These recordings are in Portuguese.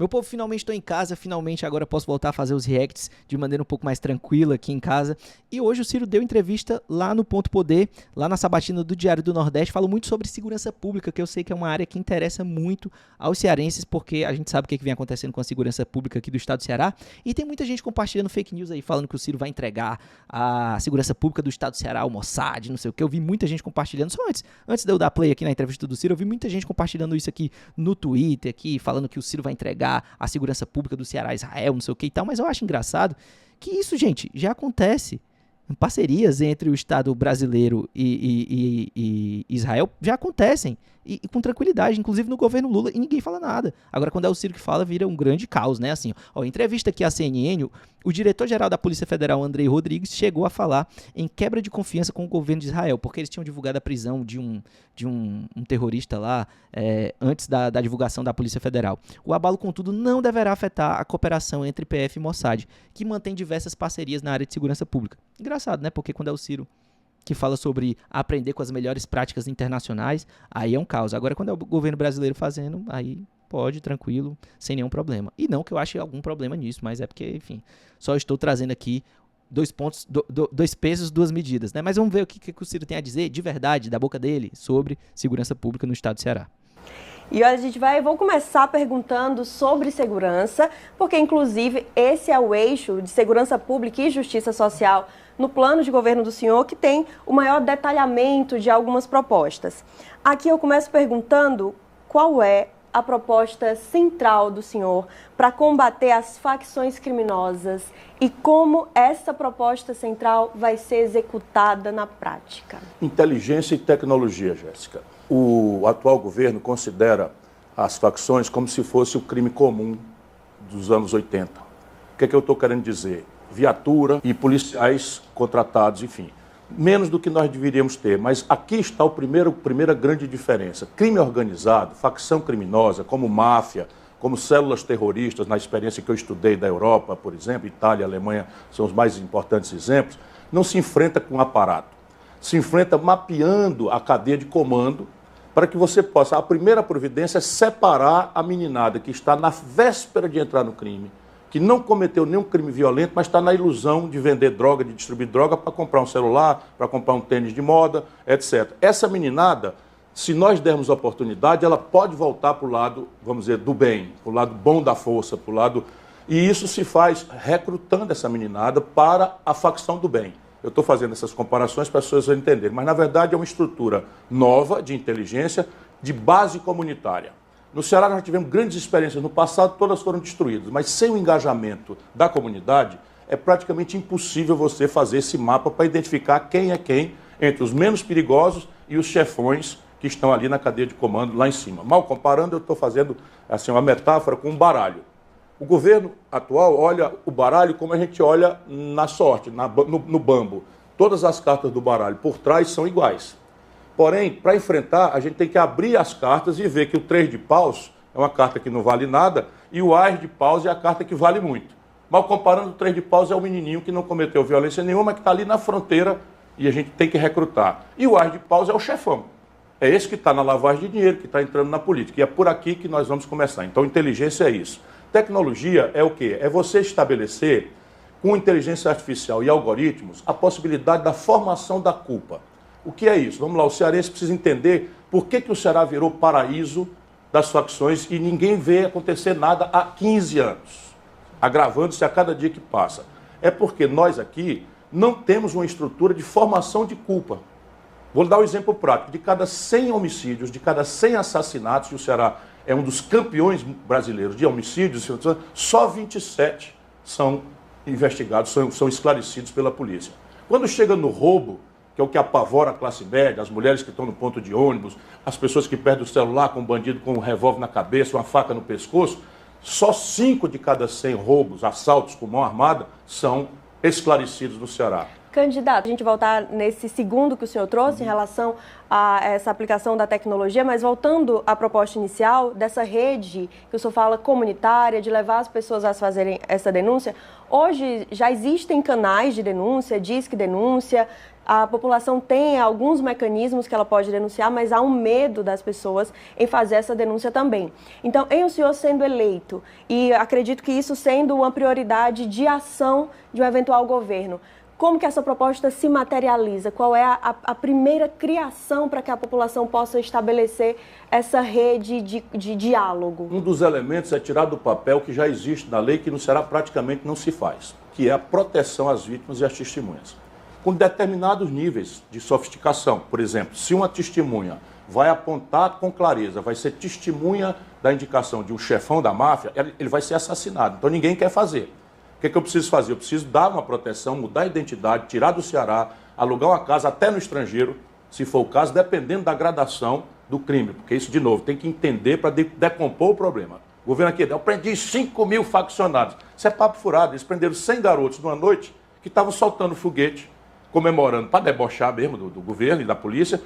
Meu povo, finalmente estou em casa, finalmente agora posso voltar a fazer os reacts de maneira um pouco mais tranquila aqui em casa. E hoje o Ciro deu entrevista lá no Ponto Poder, lá na sabatina do Diário do Nordeste, falou muito sobre segurança pública, que eu sei que é uma área que interessa muito aos cearenses, porque a gente sabe o que vem acontecendo com a segurança pública aqui do estado do Ceará. E tem muita gente compartilhando fake news aí, falando que o Ciro vai entregar a segurança pública do estado do Ceará ao Mossad, não sei o que. Eu vi muita gente compartilhando, só antes de eu dar play aqui na entrevista do Ciro, eu vi muita gente compartilhando isso aqui no Twitter, aqui, falando que o Ciro vai entregar a segurança pública do Ceará a Israel, não sei o que e tal, mas eu acho engraçado que isso, gente, já acontece. Parcerias entre o Estado brasileiro e Israel já acontecem e com tranquilidade, inclusive no governo Lula, e ninguém fala nada. Agora, quando é o Ciro que fala, vira um grande caos, né? Assim, ó, entrevista aqui à CNN, o diretor-geral da Polícia Federal, Andrei Rodrigues, chegou a falar em quebra de confiança com o governo de Israel, porque eles tinham divulgado a prisão de um terrorista lá antes da divulgação da Polícia Federal. O abalo, contudo, não deverá afetar a cooperação entre PF e Mossad, que mantém diversas parcerias na área de segurança pública. Engraçado, né? Porque quando é o Ciro que fala sobre aprender com as melhores práticas internacionais, aí é um caos. Agora, quando é o governo brasileiro fazendo, aí pode, tranquilo, sem nenhum problema. E não que eu ache algum problema nisso, mas é porque, enfim, só estou trazendo aqui dois pesos, duas medidas, né? Mas vamos ver o que o Ciro tem a dizer, de verdade, da boca dele, sobre segurança pública no estado do Ceará. E olha, vou começar perguntando sobre segurança, porque inclusive esse é o eixo de segurança pública e justiça social no plano de governo do senhor, que tem o maior detalhamento de algumas propostas. Aqui eu começo perguntando qual é a proposta central do senhor para combater as facções criminosas e como essa proposta central vai ser executada na prática. Inteligência e tecnologia, Jéssica. O atual governo considera as facções como se fosse o crime comum dos anos 80. O que é que eu estou querendo dizer? Viatura e policiais contratados, enfim. Menos do que nós deveríamos ter, mas aqui está a primeira grande diferença. Crime organizado, facção criminosa, como máfia, como células terroristas, na experiência que eu estudei da Europa, por exemplo, Itália e Alemanha são os mais importantes exemplos, não se enfrenta com um aparato. Se enfrenta mapeando a cadeia de comando para que você possa, a primeira providência é separar a meninada que está na véspera de entrar no crime, que não cometeu nenhum crime violento, mas está na ilusão de vender droga, de distribuir droga para comprar um celular, para comprar um tênis de moda, etc. Essa meninada, se nós dermos a oportunidade, ela pode voltar para o lado, vamos dizer, do bem, para o lado bom da força, para o lado... E isso se faz recrutando essa meninada para a facção do bem. Eu estou fazendo essas comparações para as pessoas entenderem, mas na verdade é uma estrutura nova de inteligência de base comunitária. No Ceará nós tivemos grandes experiências no passado, todas foram destruídas, mas sem o engajamento da comunidade é praticamente impossível você fazer esse mapa para identificar quem é quem entre os menos perigosos e os chefões que estão ali na cadeia de comando lá em cima. Mal comparando, eu estou fazendo assim, uma metáfora com um baralho. O governo atual olha o baralho como a gente olha na sorte, no bambo. Todas as cartas do baralho por trás são iguais. Porém, para enfrentar, a gente tem que abrir as cartas e ver que o 3 de paus é uma carta que não vale nada e o As de paus é a carta que vale muito. Mal comparando, o 3 de paus é o menininho que não cometeu violência nenhuma, que está ali na fronteira e a gente tem que recrutar. E o As de paus é o chefão. É esse que está na lavagem de dinheiro, que está entrando na política. E é por aqui que nós vamos começar. Então, inteligência é isso. Tecnologia é o quê? É você estabelecer, com inteligência artificial e algoritmos, a possibilidade da formação da culpa. O que é isso? Vamos lá, o cearense precisa entender por que o Ceará virou paraíso das facções e ninguém vê acontecer nada há 15 anos, agravando-se a cada dia que passa. É porque nós aqui não temos uma estrutura de formação de culpa. Vou dar um exemplo prático. De cada 100 homicídios, de cada 100 assassinatos, e o Ceará é um dos campeões brasileiros de homicídios, só 27 são investigados, são esclarecidos pela polícia. Quando chega no roubo, que é o que apavora a classe média, as mulheres que estão no ponto de ônibus, as pessoas que perdem o celular com um bandido com um revólver na cabeça, uma faca no pescoço, só 5 de cada 100 roubos, assaltos com mão armada, são esclarecidos no Ceará. Candidato, a gente voltar nesse segundo que o senhor trouxe em relação a essa aplicação da tecnologia, mas voltando à proposta inicial dessa rede que o senhor fala comunitária, de levar as pessoas a fazerem essa denúncia, hoje já existem canais de denúncia, disque denúncia, A população tem alguns mecanismos que ela pode denunciar, mas há um medo das pessoas em fazer essa denúncia também. Então, em o senhor sendo eleito, e acredito que isso sendo uma prioridade de ação de um eventual governo, como que essa proposta se materializa? Qual é a primeira criação para que a população possa estabelecer essa rede de diálogo? Um dos elementos é tirar do papel que já existe na lei, que no Ceará praticamente não se faz, que é a proteção às vítimas e às testemunhas. Com determinados níveis de sofisticação. Por exemplo, se uma testemunha vai apontar com clareza, vai ser testemunha da indicação de um chefão da máfia, ele vai ser assassinado. Então ninguém quer fazer. O que eu preciso fazer? Eu preciso dar uma proteção, mudar a identidade, tirar do Ceará, alugar uma casa até no estrangeiro, se for o caso, dependendo da gradação do crime. Porque isso, de novo, tem que entender para decompor o problema. O governo aqui, eu prendi 5 mil faccionados. Isso é papo furado. Eles prenderam 100 garotos numa noite que estavam soltando foguete, comemorando, para debochar mesmo do governo e da polícia,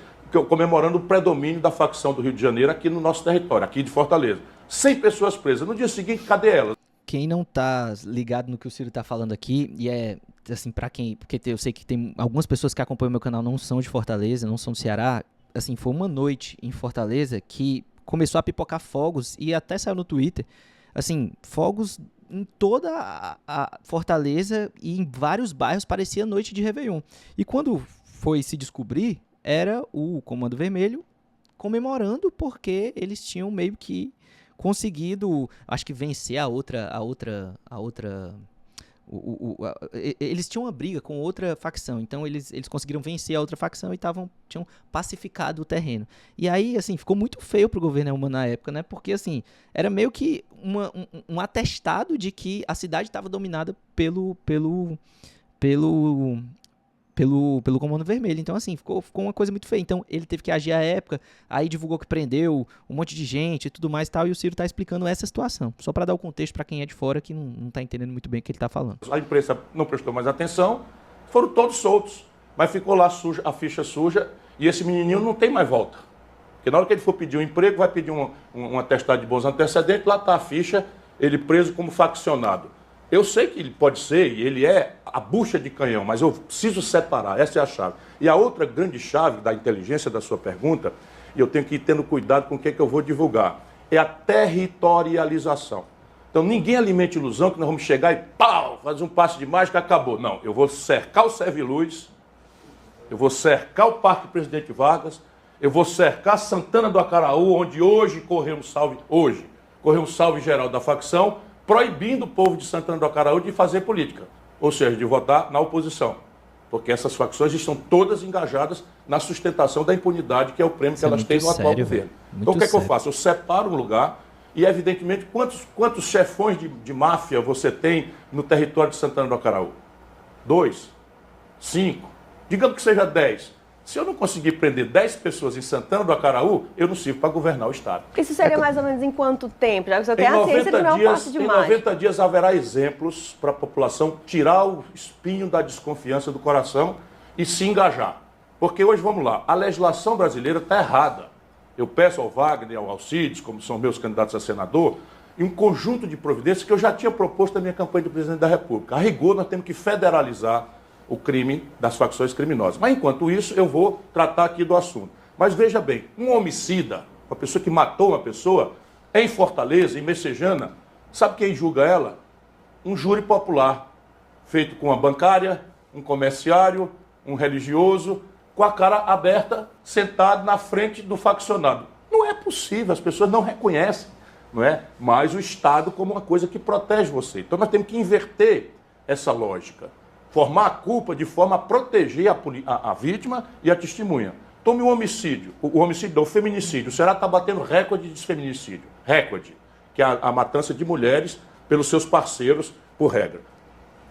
comemorando o predomínio da facção do Rio de Janeiro aqui no nosso território, aqui de Fortaleza. 100 pessoas presas. No dia seguinte, cadê elas? Quem não tá ligado no que o Ciro tá falando aqui, e é assim, pra quem, porque eu sei que tem algumas pessoas que acompanham o meu canal não são de Fortaleza, não são do Ceará, assim, foi uma noite em Fortaleza que começou a pipocar fogos e até saiu no Twitter, assim, fogos em toda a Fortaleza e em vários bairros, parecia noite de Réveillon. E quando foi se descobrir, era o Comando Vermelho comemorando porque eles tinham meio que conseguido, acho que vencer eles tinham uma briga com outra facção, então eles conseguiram vencer a outra facção e tinham pacificado o terreno. E aí, assim, ficou muito feio pro governo Elman na época, né? Porque, assim, era meio que um atestado de que a cidade estava dominada pelo Comando Vermelho. Então, assim, ficou uma coisa muito feia. Então, ele teve que agir à época, aí divulgou que prendeu um monte de gente e tudo mais e tal, e o Ciro tá explicando essa situação. Só para dar o contexto para quem é de fora que não tá entendendo muito bem o que ele tá falando. A imprensa não prestou mais atenção, foram todos soltos, mas ficou lá a ficha suja, e esse menininho não tem mais volta. Porque na hora que ele for pedir um emprego, vai pedir um atestado de bons antecedentes, lá tá a ficha, ele preso como faccionado. Eu sei que ele pode ser, e ele é a bucha de canhão, mas eu preciso separar, essa é a chave. E a outra grande chave da inteligência da sua pergunta, e eu tenho que ir tendo cuidado com o que eu vou divulgar, é a territorialização. Então ninguém alimente ilusão que nós vamos chegar e pau, fazer um passe de mágica, acabou. Não, eu vou cercar o Serviluz, eu vou cercar o Parque Presidente Vargas, eu vou cercar Santana do Acaraú, onde hoje correu um salve geral da facção, proibindo o povo de Santana do Acaraú de fazer política, ou seja, de votar na oposição. Porque essas facções estão todas engajadas na sustentação da impunidade, que é o prêmio que elas têm no atual governo. Então o que é que eu faço? Eu separo um lugar e, evidentemente, quantos chefões de máfia você tem no território de Santana do Acaraú? 2, 5, digamos que seja 10. Se eu não conseguir prender 10 pessoas em Santana do Acaraú, eu não sirvo para governar o Estado. Isso seria mais ou menos em quanto tempo? Já que você tem a ciência que não é um passo de mágica. Em 90 dias haverá exemplos para a população tirar o espinho da desconfiança do coração e se engajar. Porque hoje, vamos lá, a legislação brasileira está errada. Eu peço ao Wagner, ao Alcides, como são meus candidatos a senador, e um conjunto de providências que eu já tinha proposto na minha campanha de presidente da República. A rigor, nós temos que federalizar o crime das facções criminosas. Mas, enquanto isso, eu vou tratar aqui do assunto. Mas veja bem, um homicida, uma pessoa que matou uma pessoa, em Fortaleza, em Messejana, sabe quem julga ela? Um júri popular, feito com uma bancária, um comerciário, um religioso, com a cara aberta, sentado na frente do faccionado. Não é possível, as pessoas não reconhecem, não é? Mas o Estado como uma coisa que protege você. Então nós temos que inverter essa lógica. Formar a culpa de forma a proteger a vítima e a testemunha. Tome um homicídio, o feminicídio. O Ceará está batendo recorde de feminicídio. Recorde, que é a matança de mulheres pelos seus parceiros, por regra.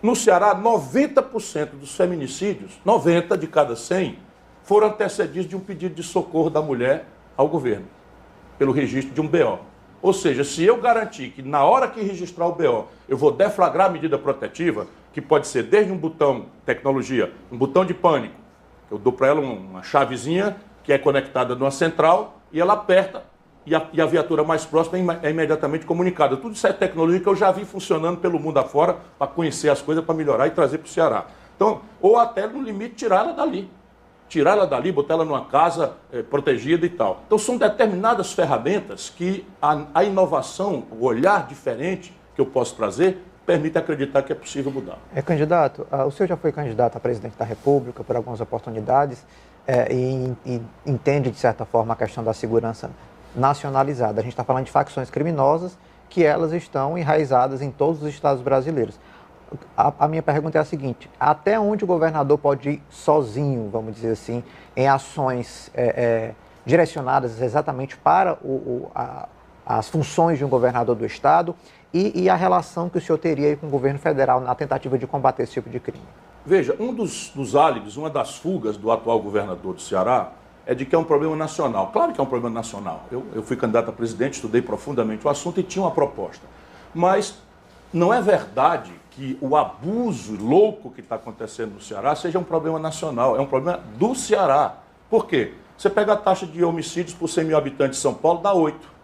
No Ceará, 90% dos feminicídios, 90 de cada 100, foram antecedidos de um pedido de socorro da mulher ao governo, pelo registro de um BO. Ou seja, se eu garantir que na hora que registrar o BO, eu vou deflagrar a medida protetiva, que pode ser desde um botão, tecnologia, um botão de pânico, eu dou para ela uma chavezinha que é conectada numa central e ela aperta e a viatura mais próxima é imediatamente comunicada. Tudo isso é tecnologia que eu já vi funcionando pelo mundo afora para conhecer as coisas, para melhorar e trazer para o Ceará. Então, ou até, no limite, tirar ela dali. Tirar ela dali, botar ela numa casa protegida e tal. Então, são determinadas ferramentas que a inovação, o olhar diferente que eu posso trazer, permite acreditar que é possível mudar. Candidato, o senhor já foi candidato a presidente da República por algumas oportunidades e entende, de certa forma, a questão da segurança nacionalizada. A gente está falando de facções criminosas que elas estão enraizadas em todos os estados brasileiros. A minha pergunta é a seguinte: até onde o governador pode ir sozinho, vamos dizer assim, em ações direcionadas exatamente para as funções de um governador do estado e a relação que o senhor teria aí com o governo federal na tentativa de combater esse tipo de crime? Veja, um dos álibis, uma das fugas do atual governador do Ceará é de que é um problema nacional. Claro que é um problema nacional. Eu fui candidato a presidente, estudei profundamente o assunto e tinha uma proposta. Mas não é verdade que o abuso louco que está acontecendo no Ceará seja um problema nacional, é um problema do Ceará. Por quê? Você pega a taxa de homicídios por 100 mil habitantes de São Paulo, dá 8.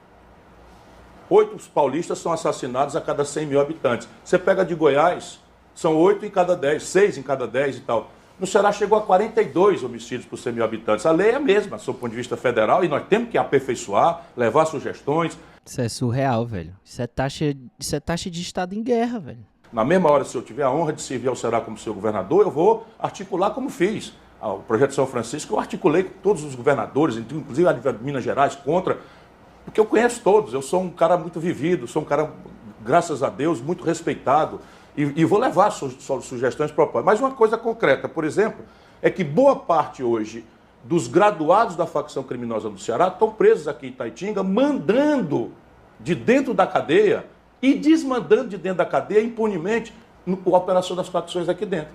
8 paulistas são assassinados a cada 100 mil habitantes. Você pega de Goiás, são 8 em cada 10, 6 em cada 10 e tal. No Ceará chegou a 42 homicídios por 100 mil habitantes. A lei é a mesma, sob o ponto de vista federal, e nós temos que aperfeiçoar, levar sugestões. Isso é surreal, velho. Isso é taxa de estado em guerra, velho. Na mesma hora, se eu tiver a honra de servir ao Ceará como seu governador, eu vou articular como fiz. O projeto São Francisco, eu articulei com todos os governadores, inclusive a de Minas Gerais, contra, porque eu conheço todos. Eu sou um cara muito vivido, sou um cara, graças a Deus, muito respeitado. E vou levar sugestões propostas. Mas uma coisa concreta, por exemplo, é que boa parte hoje dos graduados da facção criminosa do Ceará estão presos aqui em Itaitinga, mandando de dentro da cadeia e desmandando de dentro da cadeia impunemente a operação das facções aqui dentro.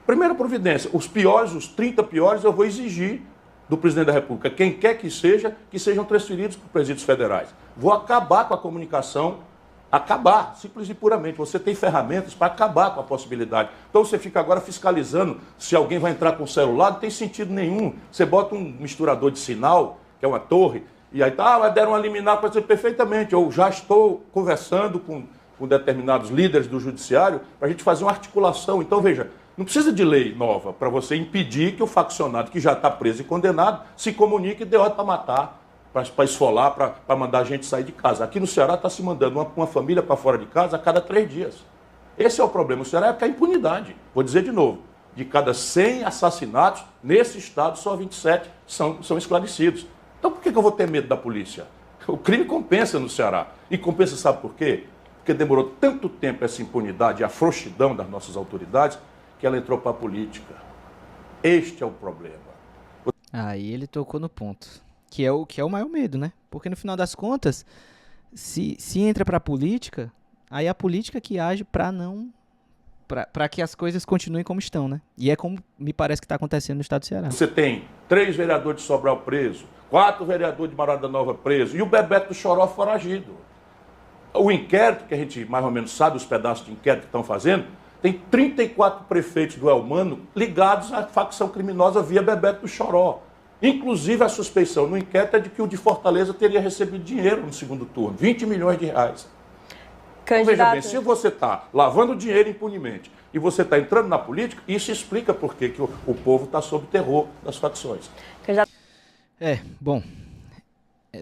Primeira providência, os piores, os 30 piores, eu vou exigir do presidente da República, quem quer que sejam transferidos para presídios federais. Vou acabar com a comunicação. Acabar, simples e puramente. Você tem ferramentas para acabar com a possibilidade. Então você fica agora fiscalizando se alguém vai entrar com o celular, não tem sentido nenhum. Você bota um misturador de sinal, que é uma torre, e aí mas deram uma liminar para dizer perfeitamente. Eu já estou conversando com determinados líderes do judiciário para a gente fazer uma articulação. Então veja, não precisa de lei nova para você impedir que o faccionado que já está preso e condenado se comunique e dê ordem para matar, para esfolar, para mandar a gente sair de casa. Aqui no Ceará está se mandando uma família para fora de casa a cada 3 dias. Esse é o problema. O Ceará é porque a impunidade. Vou dizer de novo, de cada 100 assassinatos, nesse estado só 27 são esclarecidos. Então por que eu vou ter medo da polícia? O crime compensa no Ceará. E compensa, sabe por quê? Porque demorou tanto tempo essa impunidade, a frouxidão das nossas autoridades, que ela entrou para a política. Este é o problema. Aí ele tocou no ponto. Que é o maior medo, né? Porque no final das contas, se entra pra política, aí é a política que age para que as coisas continuem como estão, né? E é como me parece que está acontecendo no estado do Ceará. Você tem 3 vereadores de Sobral preso, 4 vereadores de Marada Nova preso e o Bebeto do Choró foragido. O inquérito, que a gente mais ou menos sabe, os pedaços de inquérito que estão fazendo, tem 34 prefeitos do Elmano ligados à facção criminosa via Bebeto do Choró. Inclusive, a suspeição no inquérito é de que o de Fortaleza teria recebido dinheiro no segundo turno, 20 milhões de reais. Então, veja bem, se você está lavando dinheiro impunemente e você está entrando na política, isso explica por que o povo está sob terror das facções. Bom,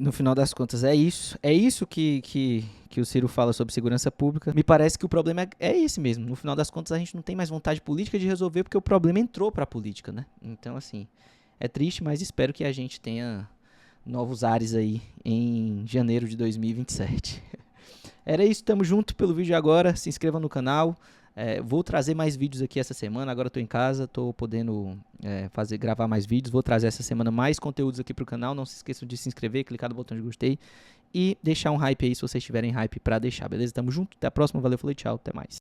no final das contas é isso. É isso que o Ciro fala sobre segurança pública. Me parece que o problema é esse mesmo. No final das contas, a gente não tem mais vontade política de resolver porque o problema entrou para a política, né? Então, assim... É triste, mas espero que a gente tenha novos ares aí em janeiro de 2027. Era isso, tamo junto pelo vídeo agora. Se inscreva no canal. Vou trazer mais vídeos aqui essa semana. Agora estou em casa, estou podendo gravar mais vídeos. Vou trazer essa semana mais conteúdos aqui pro canal. Não se esqueçam de se inscrever, clicar no botão de gostei e deixar um hype aí se vocês tiverem hype para deixar, beleza? Tamo junto, até a próxima. Valeu, falou, tchau, até mais.